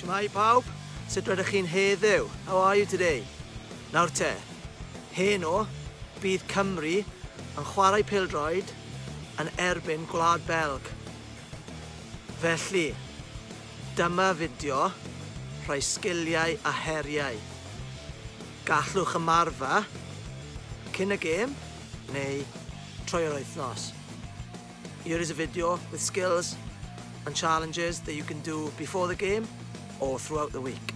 Shmai pawb, sut rydych chi'n heddiw? How are you today? Nawr te, heno, bydd Cymru yn chwarae pêl-droed yn erbyn Gwlad Belg. Felly, dyma fideo rhai sgiliau a heriau. Gallwch ymarfer cyn y gêm neu trwy'r wythnos. Here is a video with skills and challenges that you can do before the game or throughout the week.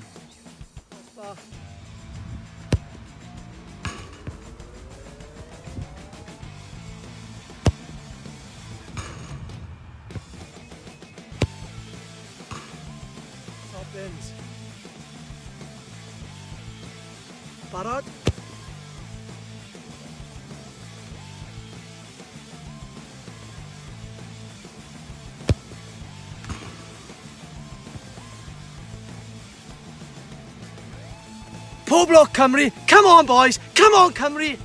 Top bins. Barod? Pob lwc Cymru! Come on boys! Come on Cymru!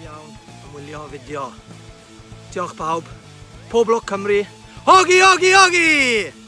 Iawn am wylio fideo. Diolch pawb. Pob lwc Cymru. Hogi, hogi, hogi!